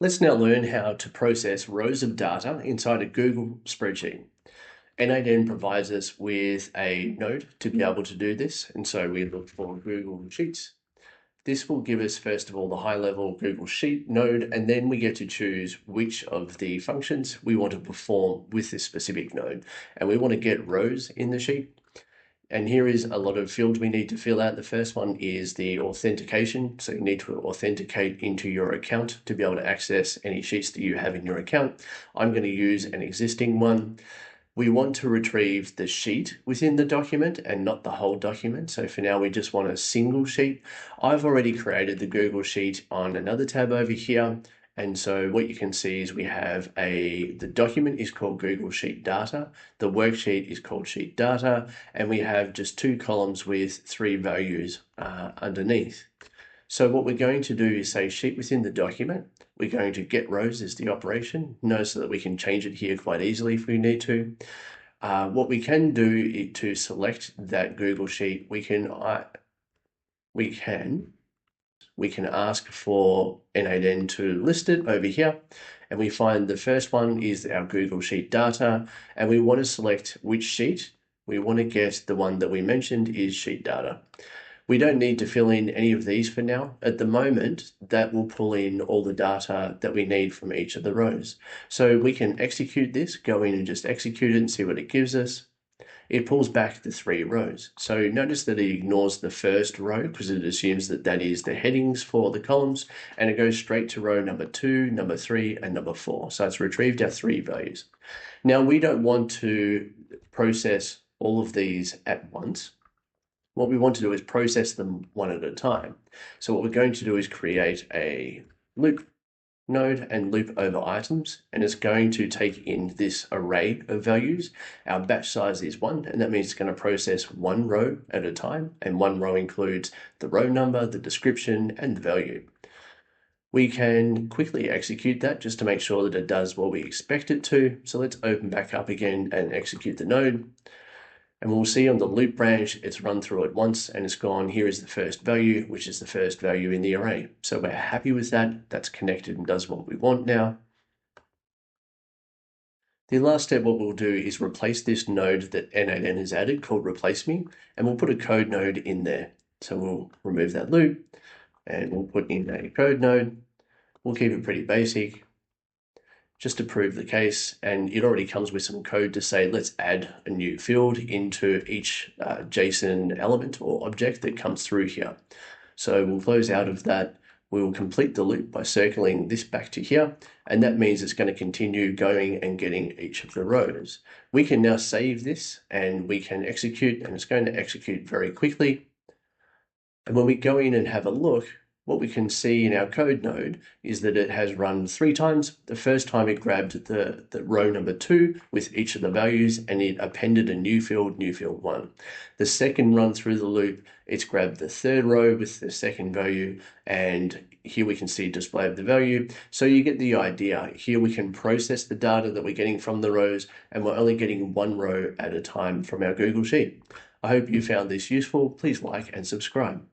Let's now learn how to process rows of data inside a Google spreadsheet. n8n provides us with a node to be able to do this, and so we look for Google Sheets. This will give us, first of all, the high-level Google Sheet node, and then we get to choose which of the functions we want to perform with this specific node. And we want to get rows in the sheet. And here is a lot of fields we need to fill out. The first one is the authentication. So you need to authenticate into your account to be able to access any sheets that you have in your account. I'm going to use an existing one. We want to retrieve the sheet within the document and not the whole document. So for now, we just want a single sheet. I've already created the Google Sheet on another tab over here. And so what you can see is we have the document is called Google Sheet Data, the worksheet is called Sheet Data, and we have just two columns with three values underneath. So what we're going to do is say sheet within the document. We're going to get rows as the operation. Notice that we can change it here quite easily if we need to. What we can do is to select that Google Sheet, we can ask for n8n to list it over here, and we find the first one is our Google Sheet Data, and we want to select which sheet. We want to get the one that we mentioned is Sheet Data. We don't need to fill in any of these for now. At the moment, that will pull in all the data that we need from each of the rows. So we can execute this, go in and just execute it and see what it gives us. It pulls back the three rows. So notice that it ignores the first row because it assumes that that is the headings for the columns, and it goes straight to row number 2, number 3, and number 4. So it's retrieved our three values. Now we don't want to process all of these at once. What we want to do is process them one at a time. So what we're going to do is create a loop node and loop over items, and it's going to take in this array of values. Our batch size is 1, and that means it's going to process one row at a time, and one row includes the row number, the description, and the value. We can quickly execute that just to make sure that it does what we expect it to. So let's open back up again and execute the node. And we'll see on the loop branch, it's run through it once and it's gone, here is the first value, which is the first value in the array. So we're happy with that. That's connected and does what we want now. The last step, what we'll do is replace this node that n8n has added called replace me, and we'll put a code node in there. So we'll remove that loop and we'll put in a code node. We'll keep it pretty basic, just to prove the case, and it already comes with some code to say let's add a new field into each JSON element or object that comes through here. So we'll close out of that. We'll complete the loop by circling this back to here, and that means it's going to continue going and getting each of the rows. We can now save this and we can execute, and it's going to execute very quickly. And when we go in and have a look, what we can see in our code node is that it has run 3 times. The first time it grabbed the row number 2 with each of the values and it appended a new field 1. The second run through the loop, it's grabbed the third row with the second value, and here we can see display of the value. So you get the idea. Here we can process the data that we're getting from the rows, and we're only getting one row at a time from our Google Sheet. I hope you found this useful. Please like and subscribe.